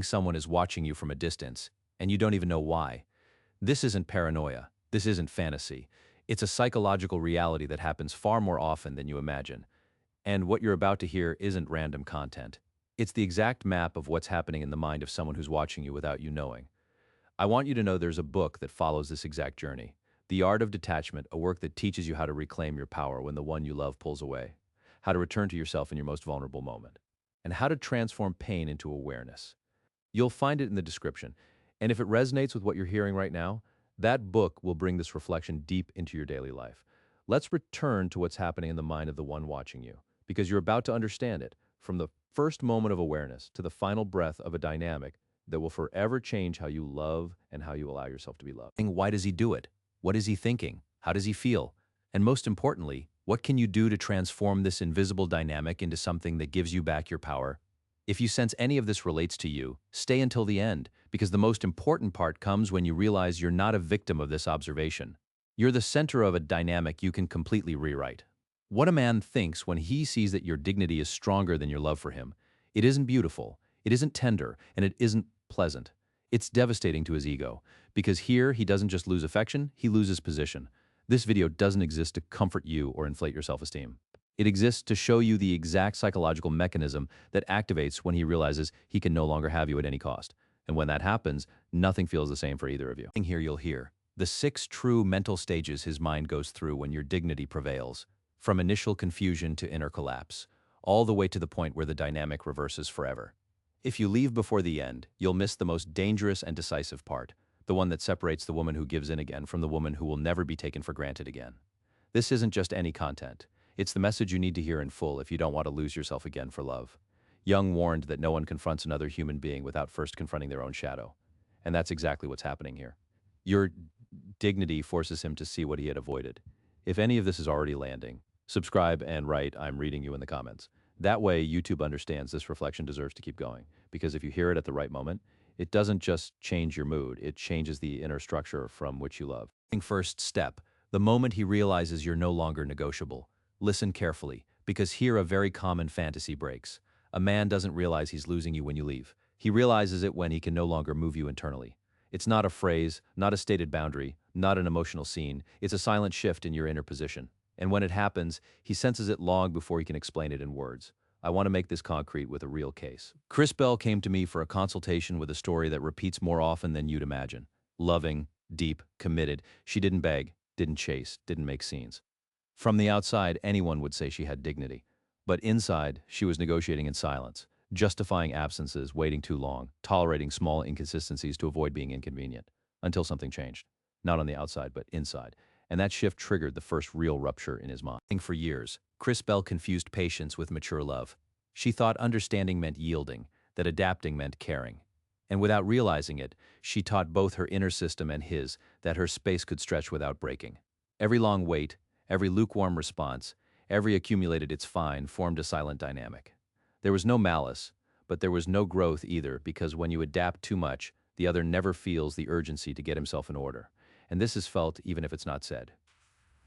think someone is watching you from a distance, and you don't even know why. This isn't paranoia. This isn't fantasy. It's a psychological reality that happens far more often than you imagine. And what you're about to hear isn't random content. It's the exact map of what's happening in the mind of someone who's watching you without you knowing. I want you to know there's a book that follows this exact journey. The Art of Detachment, a work that teaches you how to reclaim your power when the one you love pulls away, how to return to yourself in your most vulnerable moment, and how to transform pain into awareness. You'll find it in the description. And if it resonates with what you're hearing right now, that book will bring this reflection deep into your daily life. Let's return to what's happening in the mind of the one watching you, because you're about to understand it, from the first moment of awareness to the final breath of a dynamic that will forever change how you love and how you allow yourself to be loved. And why does he do it? What is he thinking? How does he feel? And most importantly, what can you do to transform this invisible dynamic into something that gives you back your power? If you sense any of this relates to you, stay until the end, because the most important part comes when you realize you're not a victim of this observation. You're the center of a dynamic you can completely rewrite. What a man thinks when he sees that your dignity is stronger than your love for him. It isn't beautiful, it isn't tender, and it isn't pleasant. It's devastating to his ego, because here he doesn't just lose affection, he loses position. This video doesn't exist to comfort you or inflate your self-esteem. It exists to show you the exact psychological mechanism that activates when he realizes he can no longer have you at any cost. And when that happens, nothing feels the same for either of you. Here you'll hear the 6 true mental stages his mind goes through when your dignity prevails, from initial confusion to inner collapse, all the way to the point where the dynamic reverses forever. If you leave before the end, you'll miss the most dangerous and decisive part, the one that separates the woman who gives in again from the woman who will never be taken for granted again. This isn't just any content. It's the message you need to hear in full if you don't want to lose yourself again for love. Jung warned that no one confronts another human being without first confronting their own shadow. And that's exactly what's happening here. Your dignity forces him to see what he had avoided. If any of this is already landing, subscribe and write "I'm reading you" in the comments. That way, YouTube understands this reflection deserves to keep going, because if you hear it at the right moment, it doesn't just change your mood, it changes the inner structure from which you love. First step, the moment he realizes you're no longer negotiable. Listen carefully, because here a very common fantasy breaks. A man doesn't realize he's losing you when you leave. He realizes it when he can no longer move you internally. It's not a phrase, not a stated boundary, not an emotional scene. It's a silent shift in your inner position. And when it happens, he senses it long before he can explain it in words. I want to make this concrete with a real case. Chris Bell came to me for a consultation with a story that repeats more often than you'd imagine. Loving, deep, committed. She didn't beg, didn't chase, didn't make scenes. From the outside, anyone would say she had dignity. But inside, she was negotiating in silence, justifying absences, waiting too long, tolerating small inconsistencies to avoid being inconvenient, until something changed. Not on the outside, but inside. And that shift triggered the first real rupture in his mind. For years, Chris Bell confused patience with mature love. She thought understanding meant yielding, that adapting meant caring. And without realizing it, she taught both her inner system and his that her space could stretch without breaking. Every long wait, every lukewarm response, every accumulated "it's fine" formed a silent dynamic. There was no malice, but there was no growth either, because when you adapt too much, the other never feels the urgency to get himself in order. And this is felt even if it's not said.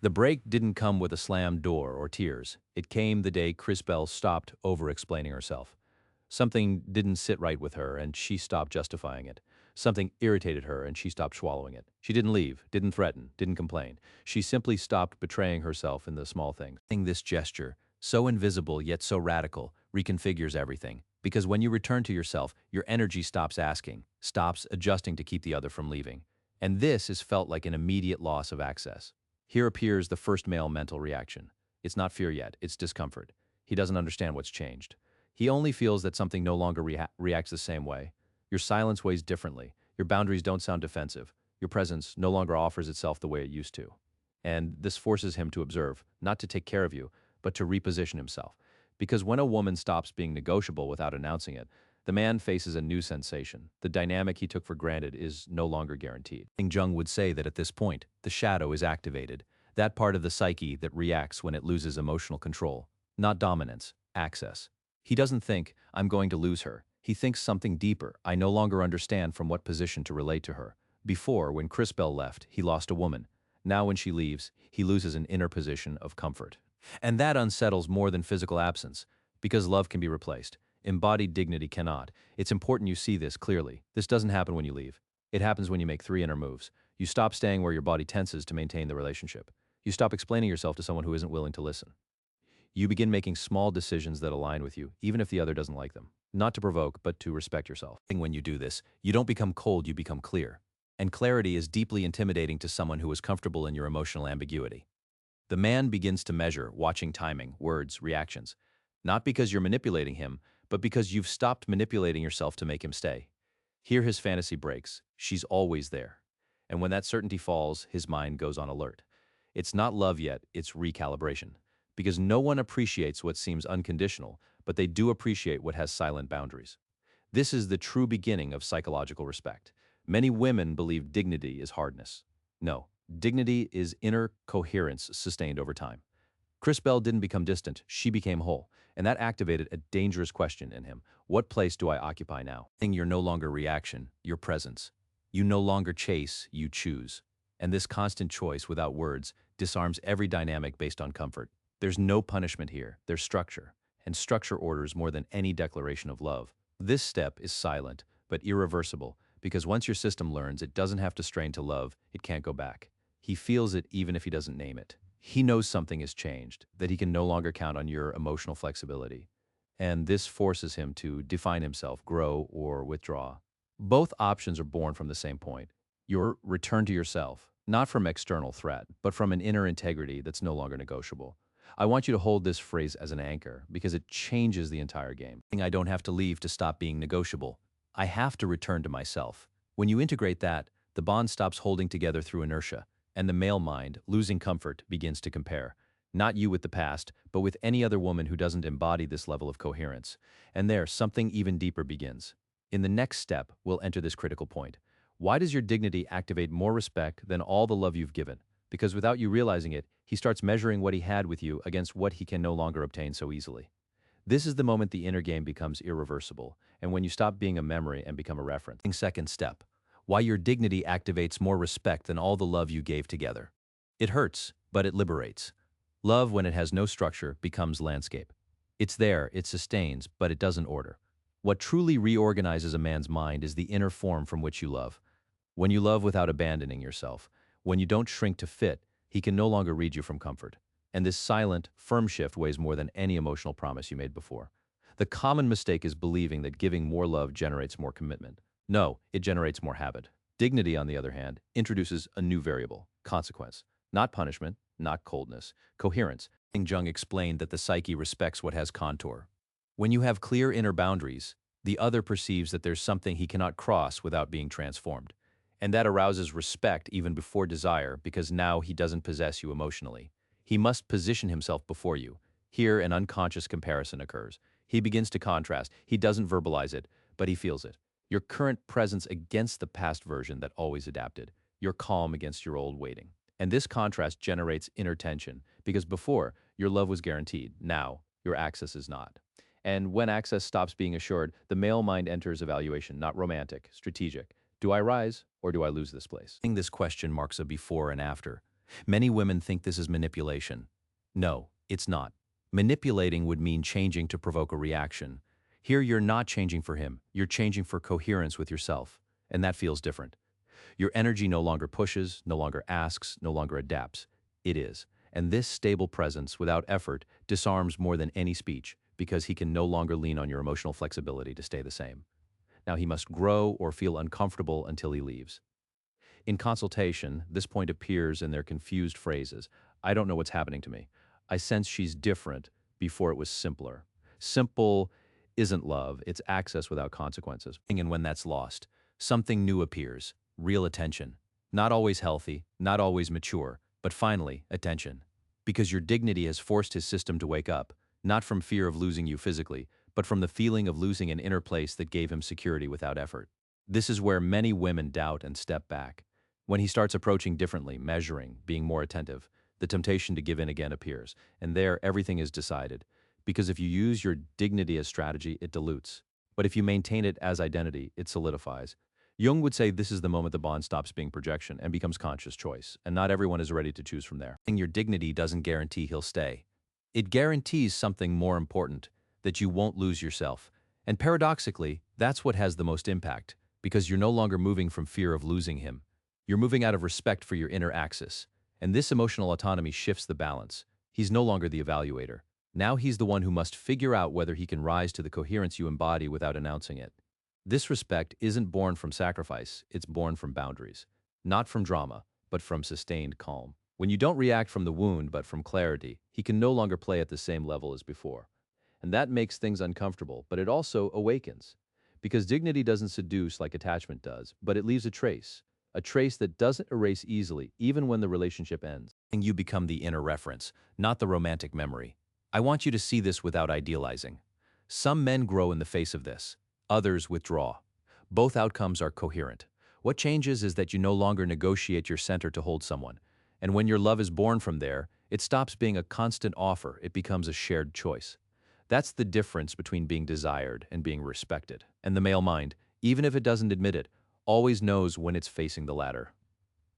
The break didn't come with a slammed door or tears. It came the day Chris Bell stopped over-explaining herself. Something didn't sit right with her, and she stopped justifying it. Something irritated her, and she stopped swallowing it. She didn't leave, didn't threaten, didn't complain. She simply stopped betraying herself in the small things. This gesture, so invisible yet so radical, reconfigures everything. Because when you return to yourself, your energy stops asking, stops adjusting to keep the other from leaving. And this is felt like an immediate loss of access. Here appears the first male mental reaction. It's not fear yet, it's discomfort. He doesn't understand what's changed. He only feels that something no longer reacts the same way. Your silence weighs differently. Your boundaries don't sound defensive. Your presence no longer offers itself the way it used to. And this forces him to observe, not to take care of you, but to reposition himself. Because when a woman stops being negotiable without announcing it, the man faces a new sensation. The dynamic he took for granted is no longer guaranteed. Jung would say that at this point, the shadow is activated, that part of the psyche that reacts when it loses emotional control. Not dominance, access. He doesn't think, "I'm going to lose her." He thinks something deeper. "I no longer understand from what position to relate to her." Before, when Chris Bell left, he lost a woman. Now when she leaves, he loses an inner position of comfort. And that unsettles more than physical absence, because love can be replaced. Embodied dignity cannot. It's important you see this clearly. This doesn't happen when you leave. It happens when you make three inner moves. You stop staying where your body tenses to maintain the relationship. You stop explaining yourself to someone who isn't willing to listen. You begin making small decisions that align with you, even if the other doesn't like them. Not to provoke, but to respect yourself. When you do this, you don't become cold, you become clear. And clarity is deeply intimidating to someone who is comfortable in your emotional ambiguity. The man begins to measure, watching timing, words, reactions. Not because you're manipulating him, but because you've stopped manipulating yourself to make him stay. Here his fantasy breaks. She's always there. And when that certainty falls, his mind goes on alert. It's not love yet, it's recalibration. Because no one appreciates what seems unconditional, but they do appreciate what has silent boundaries. This is the true beginning of psychological respect. Many women believe dignity is hardness. No, dignity is inner coherence sustained over time. Chris Bell didn't become distant, she became whole, and that activated a dangerous question in him. What place do I occupy now? You're no longer reaction, you're presence. You no longer chase, you choose. And this constant choice without words disarms every dynamic based on comfort. There's no punishment here, there's structure, and structure orders more than any declaration of love. This step is silent, but irreversible, because once your system learns it doesn't have to strain to love, it can't go back. He feels it even if he doesn't name it. He knows something has changed, that he can no longer count on your emotional flexibility. And this forces him to define himself, grow, or withdraw. Both options are born from the same point. Your return to yourself, not from external threat, but from an inner integrity that's no longer negotiable. I want you to hold this phrase as an anchor because it changes the entire game. I don't have to leave to stop being negotiable. I have to return to myself. When you integrate that, the bond stops holding together through inertia, and the male mind, losing comfort, begins to compare. Not you with the past, but with any other woman who doesn't embody this level of coherence. And there, something even deeper begins. In the next step, we'll enter this critical point. Why does your dignity activate more respect than all the love you've given? Because without you realizing it, he starts measuring what he had with you against what he can no longer obtain so easily. This is the moment the inner game becomes irreversible, and when you stop being a memory and become a reference. Second step. Why your dignity activates more respect than all the love you gave together. It hurts, but it liberates. Love, when it has no structure, becomes landscape. It's there, it sustains, but it doesn't order. What truly reorganizes a man's mind is the inner form from which you love. When you love without abandoning yourself, when you don't shrink to fit, he can no longer read you from comfort. And this silent, firm shift weighs more than any emotional promise you made before. The common mistake is believing that giving more love generates more commitment. No, it generates more habit. Dignity, on the other hand, introduces a new variable, consequence. Not punishment, not coldness, coherence. Carl Jung explained that the psyche respects what has contour. When you have clear inner boundaries, the other perceives that there's something he cannot cross without being transformed. And that arouses respect even before desire because now he doesn't possess you emotionally. He must position himself before you. Here, an unconscious comparison occurs. He begins to contrast. He doesn't verbalize it, but he feels it. Your current presence against the past version that always adapted. Your calm against your old waiting. And this contrast generates inner tension because before, your love was guaranteed. Now, your access is not. And when access stops being assured, the male mind enters evaluation, not romantic, strategic. Do I rise or do I lose this place? This question marks a before and after. Many women think this is manipulation. No, it's not. Manipulating would mean changing to provoke a reaction. Here you're not changing for him, you're changing for coherence with yourself, and that feels different. Your energy no longer pushes, no longer asks, no longer adapts. It is. And this stable presence, without effort, disarms more than any speech because he can no longer lean on your emotional flexibility to stay the same. Now he must grow or feel uncomfortable until he leaves. In consultation, this point appears in their confused phrases. I don't know what's happening to me. I sense she's different before it was simpler. Simple isn't love, it's access without consequences. And when that's lost, something new appears, real attention. Not always healthy, not always mature, but finally, attention. Because your dignity has forced his system to wake up, not from fear of losing you physically, but from the feeling of losing an inner place that gave him security without effort. This is where many women doubt and step back. When he starts approaching differently, measuring, being more attentive, the temptation to give in again appears, and there everything is decided. Because if you use your dignity as strategy, it dilutes. But if you maintain it as identity, it solidifies. Jung would say this is the moment the bond stops being projection and becomes conscious choice, and not everyone is ready to choose from there. Your dignity doesn't guarantee he'll stay. It guarantees something more important, that you won't lose yourself. And paradoxically, that's what has the most impact, because you're no longer moving from fear of losing him. You're moving out of respect for your inner axis. And this emotional autonomy shifts the balance. He's no longer the evaluator. Now he's the one who must figure out whether he can rise to the coherence you embody without announcing it. This respect isn't born from sacrifice, it's born from boundaries. Not from drama, but from sustained calm. When you don't react from the wound but from clarity, he can no longer play at the same level as before. And that makes things uncomfortable, but it also awakens. Because dignity doesn't seduce like attachment does, but it leaves a trace that doesn't erase easily, even when the relationship ends. And you become the inner reference, not the romantic memory. I want you to see this without idealizing. Some men grow in the face of this, others withdraw. Both outcomes are coherent. What changes is that you no longer negotiate your center to hold someone. And when your love is born from there, it stops being a constant offer, it becomes a shared choice. That's the difference between being desired and being respected. And the male mind, even if it doesn't admit it, always knows when it's facing the latter.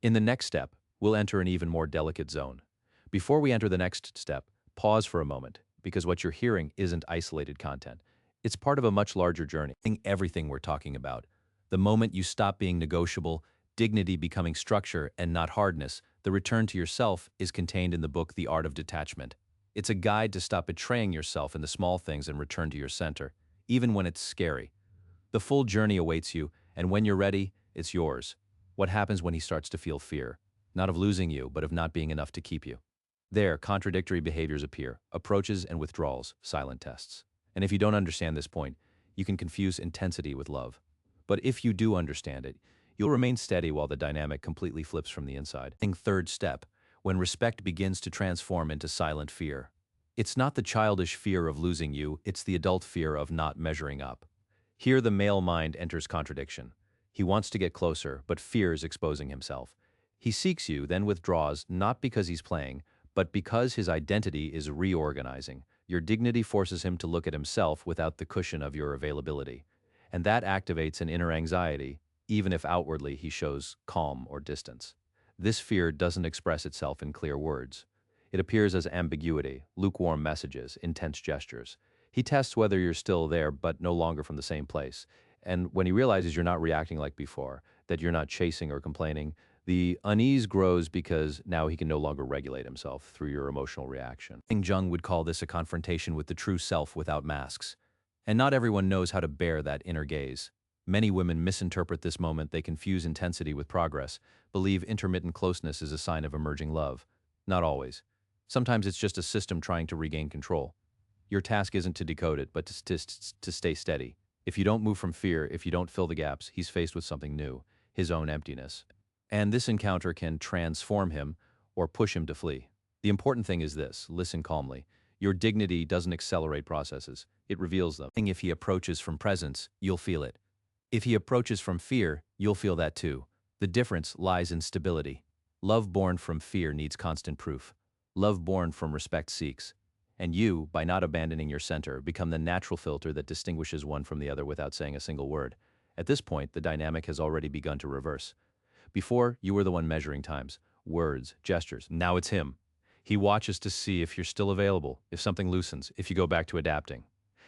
In the next step, we'll enter an even more delicate zone. Before we enter the next step, pause for a moment, because what you're hearing isn't isolated content. It's part of a much larger journey. Everything we're talking about. The moment you stop being negotiable, dignity becoming structure and not hardness, the return to yourself is contained in the book The Art of Detachment. It's a guide to stop betraying yourself in the small things and return to your center, even when it's scary. The full journey awaits you, and when you're ready, it's yours. What happens when he starts to feel fear? Not of losing you, but of not being enough to keep you. There, contradictory behaviors appear, approaches and withdrawals, silent tests. And if you don't understand this point, you can confuse intensity with love. But if you do understand it, you'll remain steady while the dynamic completely flips from the inside. Third step, when respect begins to transform into silent fear. It's not the childish fear of losing you, it's the adult fear of not measuring up. Here the male mind enters contradiction. He wants to get closer, but fears exposing himself. He seeks you, then withdraws, not because he's playing, but because his identity is reorganizing. Your dignity forces him to look at himself without the cushion of your availability. And that activates an inner anxiety, even if outwardly he shows calm or distance. This fear doesn't express itself in clear words. It appears as ambiguity, lukewarm messages, intense gestures. He tests whether you're still there but no longer from the same place. And when he realizes you're not reacting like before, that you're not chasing or complaining, the unease grows because now he can no longer regulate himself through your emotional reaction. Carl Jung would call this a confrontation with the true self without masks. And not everyone knows how to bear that inner gaze. Many women misinterpret this moment, they confuse intensity with progress, believe intermittent closeness is a sign of emerging love. Not always. Sometimes it's just a system trying to regain control. Your task isn't to decode it, but to stay steady. If you don't move from fear, if you don't fill the gaps, he's faced with something new, his own emptiness. And this encounter can transform him or push him to flee. The important thing is this: listen calmly. Your dignity doesn't accelerate processes, it reveals them. If he approaches from presence, you'll feel it. If he approaches from fear, you'll feel that too. The difference lies in stability. Love born from fear needs constant proof. Love born from respect seeks. And you, by not abandoning your center, become the natural filter that distinguishes one from the other without saying a single word. At this point, the dynamic has already begun to reverse. Before, you were the one measuring times, words, gestures. Now it's him. He watches to see if you're still available, if something loosens, if you go back to adapting.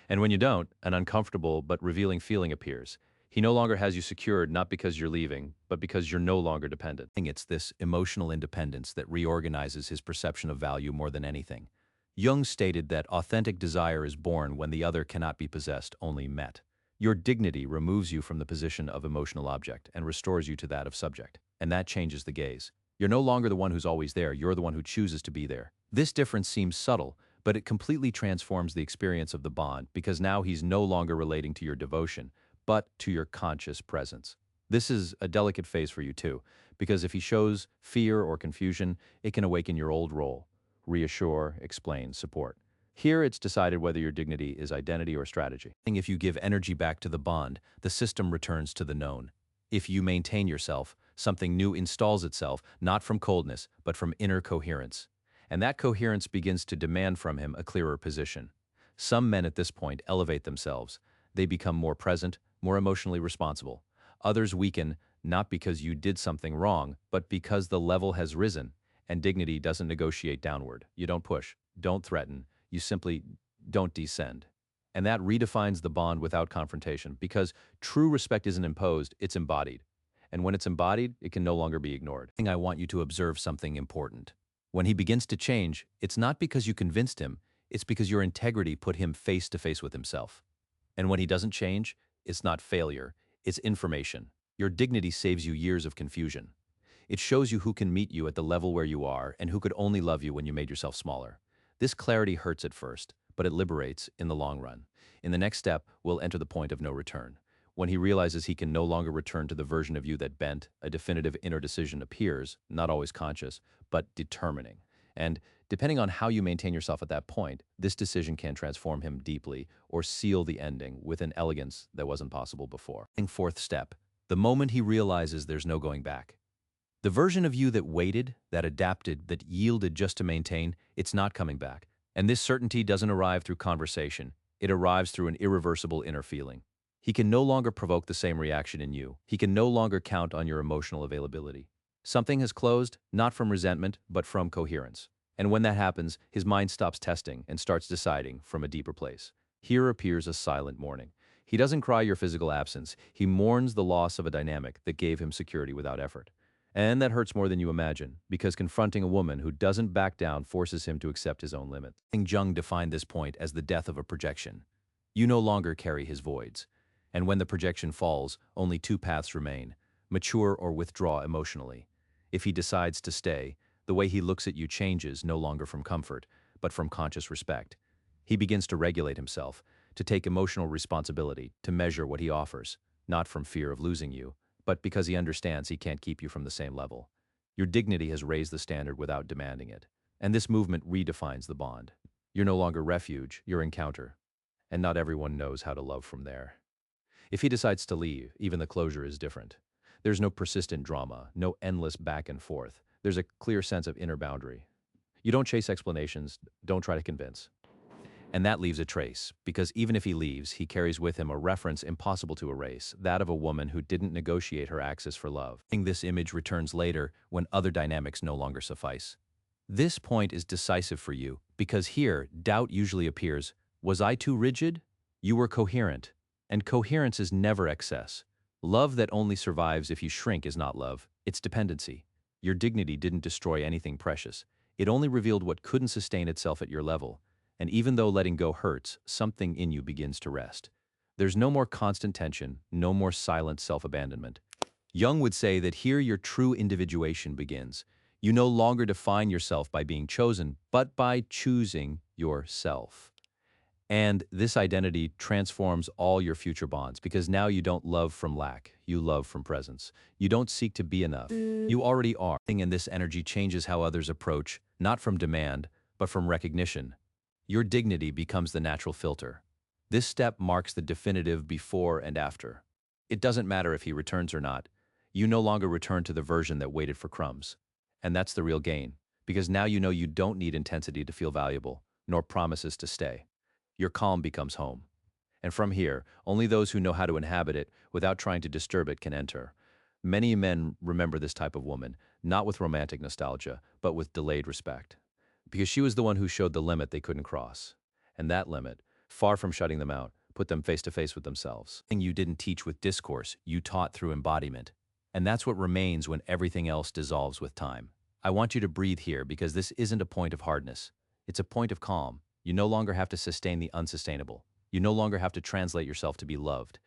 And when you don't, an uncomfortable but revealing feeling appears. He no longer has you secured, not because you're leaving, but because you're no longer dependent. It's this emotional independence that reorganizes his perception of value more than anything. Jung stated that authentic desire is born when the other cannot be possessed, only met. Your dignity removes you from the position of emotional object and restores you to that of subject. And that changes the gaze. You're no longer the one who's always there, you're the one who chooses to be there. This difference seems subtle, but it completely transforms the experience of the bond, because now he's no longer relating to your devotion, but to your conscious presence. This is a delicate phase for you too, because if he shows fear or confusion, it can awaken your old role: reassure, explain, support. Here it's decided whether your dignity is identity or strategy. If you give energy back to the bond, the system returns to the known. If you maintain yourself, something new installs itself, not from coldness, but from inner coherence. And that coherence begins to demand from him a clearer position. Some men at this point elevate themselves. They become more present, more emotionally responsible. Others weaken, not because you did something wrong, but because the level has risen, and dignity doesn't negotiate downward. You don't push, don't threaten, you simply don't descend. And that redefines the bond without confrontation because true respect isn't imposed, it's embodied. And when it's embodied, it can no longer be ignored. I want you to observe something important. When he begins to change, it's not because you convinced him, it's because your integrity put him face to face with himself. And when he doesn't change, it's not failure, it's information. Your dignity saves you years of confusion. It shows you who can meet you at the level where you are and who could only love you when you made yourself smaller. This clarity hurts at first, but it liberates in the long run. In the next step, we'll enter the point of no return. When he realizes he can no longer return to the version of you that bent, a definitive inner decision appears, not always conscious, but determining. And depending on how you maintain yourself at that point, this decision can transform him deeply or seal the ending with an elegance that wasn't possible before. Fourth step, the moment he realizes there's no going back. The version of you that waited, that adapted, that yielded just to maintain, it's not coming back. And this certainty doesn't arrive through conversation. It arrives through an irreversible inner feeling. He can no longer provoke the same reaction in you. He can no longer count on your emotional availability. Something has closed, not from resentment, but from coherence. And when that happens, his mind stops testing and starts deciding from a deeper place. Here appears a silent mourning. He doesn't cry your physical absence. He mourns the loss of a dynamic that gave him security without effort. And that hurts more than you imagine, because confronting a woman who doesn't back down forces him to accept his own limits. Carl Jung defined this point as the death of a projection. You no longer carry his voids. And when the projection falls, only two paths remain: mature or withdraw emotionally. If he decides to stay, the way he looks at you changes, no longer from comfort, but from conscious respect. He begins to regulate himself, to take emotional responsibility, to measure what he offers, not from fear of losing you, but because he understands he can't keep you from the same level. Your dignity has raised the standard without demanding it. And this movement redefines the bond. You're no longer refuge, you're encounter. And not everyone knows how to love from there. If he decides to leave, even the closure is different. There's no persistent drama, no endless back and forth. There's a clear sense of inner boundary. You don't chase explanations, don't try to convince. And that leaves a trace, because even if he leaves, he carries with him a reference impossible to erase, that of a woman who didn't negotiate her access for love. This image returns later when other dynamics no longer suffice. This point is decisive for you, because here, doubt usually appears. Was I too rigid? You were coherent. And coherence is never excess. Love that only survives if you shrink is not love, it's dependency. Your dignity didn't destroy anything precious. It only revealed what couldn't sustain itself at your level. And even though letting go hurts, something in you begins to rest. There's no more constant tension, no more silent self-abandonment. Jung would say that here your true individuation begins. You no longer define yourself by being chosen, but by choosing yourself. And this identity transforms all your future bonds, because now you don't love from lack, you love from presence. You don't seek to be enough, you already are. And this energy changes how others approach, not from demand, but from recognition. Your dignity becomes the natural filter. This step marks the definitive before and after. It doesn't matter if he returns or not. You no longer return to the version that waited for crumbs. And that's the real gain, because now you know you don't need intensity to feel valuable, nor promises to stay. Your calm becomes home. And from here, only those who know how to inhabit it without trying to disturb it can enter. Many men remember this type of woman, not with romantic nostalgia, but with delayed respect. Because she was the one who showed the limit they couldn't cross. And that limit, far from shutting them out, put them face to face with themselves. You didn't teach with discourse, you taught through embodiment. And that's what remains when everything else dissolves with time. I want you to breathe here, because this isn't a point of hardness. It's a point of calm. You no longer have to sustain the unsustainable. You no longer have to translate yourself to be loved.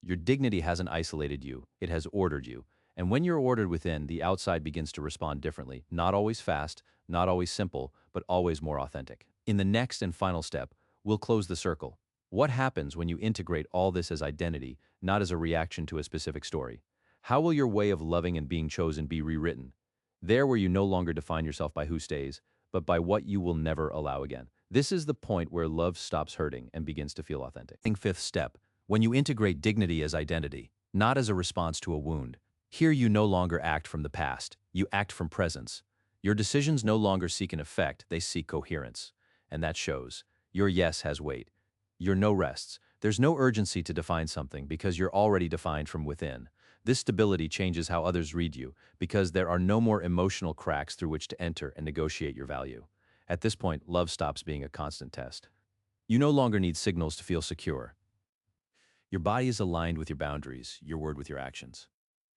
Your dignity hasn't isolated you, it has ordered you. And when you're ordered within, the outside begins to respond differently, not always fast, not always simple, but always more authentic. In the next and final step, we'll close the circle. What happens when you integrate all this as identity, not as a reaction to a specific story? How will your way of loving and being chosen be rewritten? There where you no longer define yourself by who stays, but by what you will never allow again. This is the point where love stops hurting and begins to feel authentic. Fifth step, when you integrate dignity as identity, not as a response to a wound. Here you no longer act from the past, you act from presence. Your decisions no longer seek an effect, they seek coherence. And that shows. Your yes has weight. Your no rests. There's no urgency to define something because you're already defined from within. This stability changes how others read you, because there are no more emotional cracks through which to enter and negotiate your value. At this point, love stops being a constant test. You no longer need signals to feel secure. Your body is aligned with your boundaries, your word with your actions.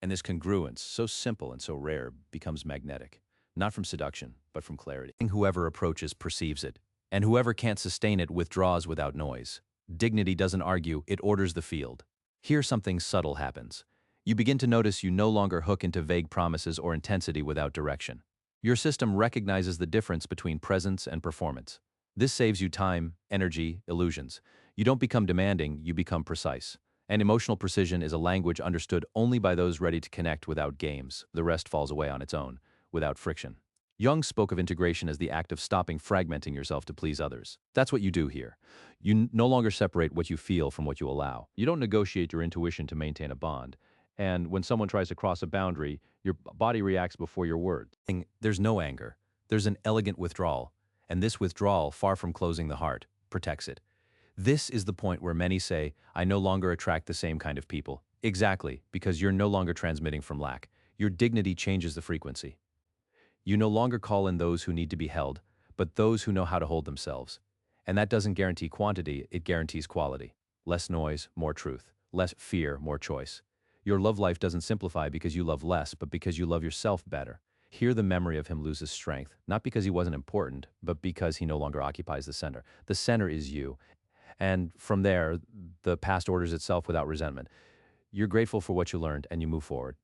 And this congruence, so simple and so rare, becomes magnetic, not from seduction, but from clarity. Whoever approaches perceives it, and whoever can't sustain it withdraws without noise. Dignity doesn't argue, it orders the field. Here something subtle happens. You begin to notice you no longer hook into vague promises or intensity without direction. Your system recognizes the difference between presence and performance. This saves you time, energy, illusions. You don't become demanding, you become precise. And emotional precision is a language understood only by those ready to connect without games. The rest falls away on its own, without friction. Jung spoke of integration as the act of stopping fragmenting yourself to please others. That's what you do here. You no longer separate what you feel from what you allow. You don't negotiate your intuition to maintain a bond. And when someone tries to cross a boundary, your body reacts before your words. There's no anger. There's an elegant withdrawal. And this withdrawal, far from closing the heart, protects it. This is the point where many say, I no longer attract the same kind of people. Exactly, because you're no longer transmitting from lack. Your dignity changes the frequency. You no longer call in those who need to be held, but those who know how to hold themselves. And that doesn't guarantee quantity, it guarantees quality. Less noise, more truth. Less fear, more choice. Your love life doesn't simplify because you love less, but because you love yourself better. Here the memory of him loses strength, not because he wasn't important, but because he no longer occupies the center. The center is you. And from there, the past orders itself without resentment. You're grateful for what you learned and you move forward.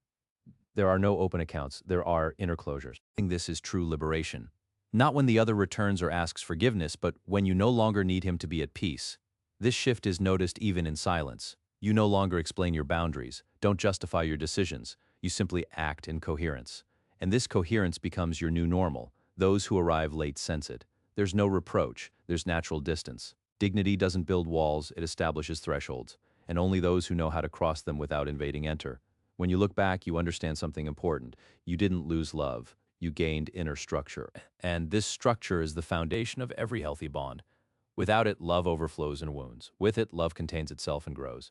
There are no open accounts, there are inner closures. This is true liberation. Not when the other returns or asks forgiveness, but when you no longer need him to be at peace. This shift is noticed even in silence. You no longer explain your boundaries, don't justify your decisions. You simply act in coherence. And this coherence becomes your new normal. Those who arrive late sense it. There's no reproach, there's natural distance. Dignity doesn't build walls, it establishes thresholds. And only those who know how to cross them without invading enter. When you look back, you understand something important. You didn't lose love. You gained inner structure. And this structure is the foundation of every healthy bond. Without it, love overflows and wounds. With it, love contains itself and grows.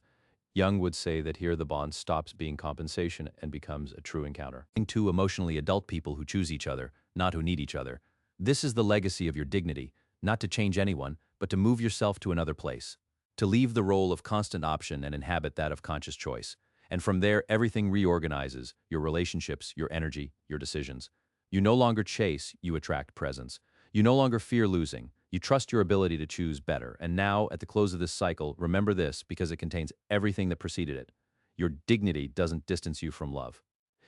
Jung would say that here the bond stops being compensation and becomes a true encounter. Two emotionally adult people who choose each other, not who need each other. This is the legacy of your dignity, not to change anyone, but to move yourself to another place. To leave the role of constant option and inhabit that of conscious choice. And from there, everything reorganizes, your relationships, your energy, your decisions. You no longer chase, you attract presence. You no longer fear losing. You trust your ability to choose better. And now, at the close of this cycle, remember this because it contains everything that preceded it. Your dignity doesn't distance you from love.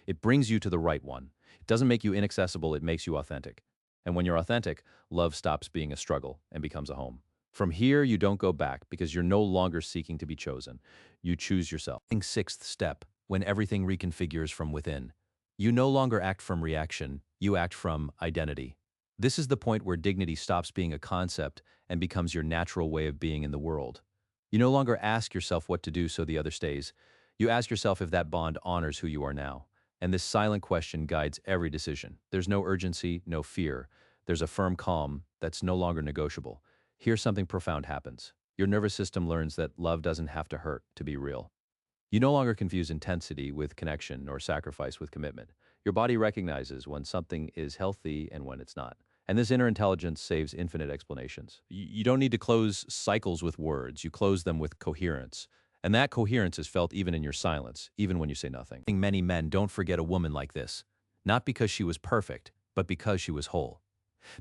It brings you to the right one. It doesn't make you inaccessible, it makes you authentic. And when you're authentic, love stops being a struggle and becomes a home. From here, you don't go back because you're no longer seeking to be chosen. You choose yourself. Sixth step, when everything reconfigures from within. You no longer act from reaction, you act from identity. This is the point where dignity stops being a concept and becomes your natural way of being in the world. You no longer ask yourself what to do so the other stays. You ask yourself if that bond honors who you are now. And this silent question guides every decision. There's no urgency, no fear. There's a firm calm that's no longer negotiable. Here something profound happens. Your nervous system learns that love doesn't have to hurt to be real. You no longer confuse intensity with connection nor sacrifice with commitment. Your body recognizes when something is healthy and when it's not. And this inner intelligence saves infinite explanations. You don't need to close cycles with words, you close them with coherence. And that coherence is felt even in your silence, even when you say nothing. Many men don't forget a woman like this, not because she was perfect, but because she was whole.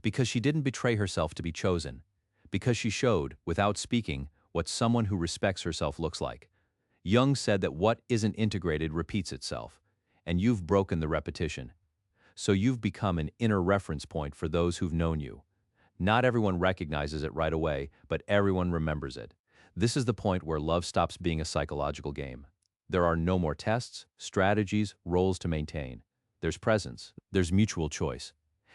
Because she didn't betray herself to be chosen. Because she showed, without speaking, what someone who respects herself looks like. Jung said that what isn't integrated repeats itself, and you've broken the repetition. So you've become an inner reference point for those who've known you. Not everyone recognizes it right away, but everyone remembers it. This is the point where love stops being a psychological game. There are no more tests, strategies, roles to maintain. There's presence, there's mutual choice.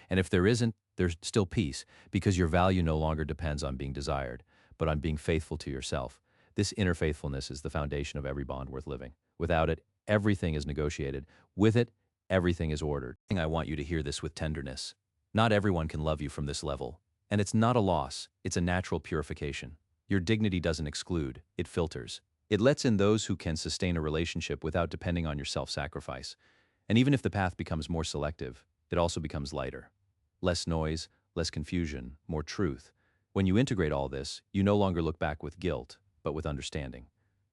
And if there isn't, there's still peace, because your value no longer depends on being desired, but on being faithful to yourself. This inner faithfulness is the foundation of every bond worth living. Without it, everything is negotiated. With it, everything is ordered. I want you to hear this with tenderness. Not everyone can love you from this level. And it's not a loss, it's a natural purification. Your dignity doesn't exclude, it filters. It lets in those who can sustain a relationship without depending on your self-sacrifice. And even if the path becomes more selective, it also becomes lighter. Less noise, less confusion, more truth. When you integrate all this, you no longer look back with guilt, but with understanding.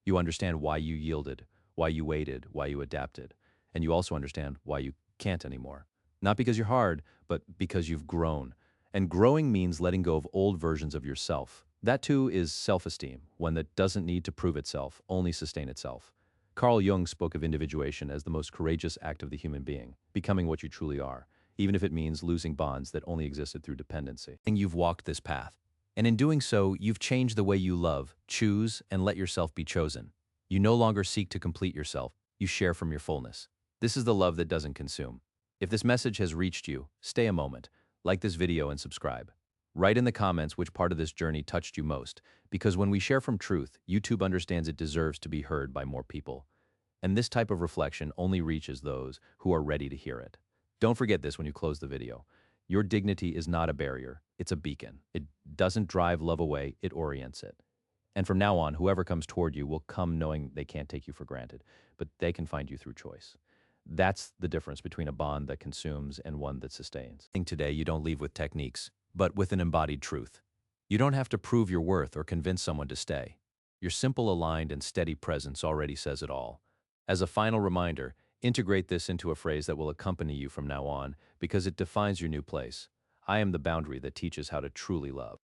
You understand why you yielded, why you waited, why you adapted, and you also understand why you can't anymore. Not because you're hard, but because you've grown. And growing means letting go of old versions of yourself. That too is self-esteem, one that doesn't need to prove itself, only sustain itself. Carl Jung spoke of individuation as the most courageous act of the human being, becoming what you truly are, even if it means losing bonds that only existed through dependency. And you've walked this path. And in doing so, you've changed the way you love, choose, and let yourself be chosen. You no longer seek to complete yourself, you share from your fullness. This is the love that doesn't consume. If this message has reached you, stay a moment, like this video and subscribe. Write in the comments which part of this journey touched you most, because when we share from truth, YouTube understands it deserves to be heard by more people. And this type of reflection only reaches those who are ready to hear it. Don't forget this when you close the video. Your dignity is not a barrier, it's a beacon. It doesn't drive love away, it orients it. And from now on, whoever comes toward you will come knowing they can't take you for granted, but they can find you through choice. That's the difference between a bond that consumes and one that sustains. Today, you don't leave with techniques, but with an embodied truth. You don't have to prove your worth or convince someone to stay. Your simple, aligned, and steady presence already says it all. As a final reminder, integrate this into a phrase that will accompany you from now on because it defines your new place. I am the boundary that teaches how to truly love.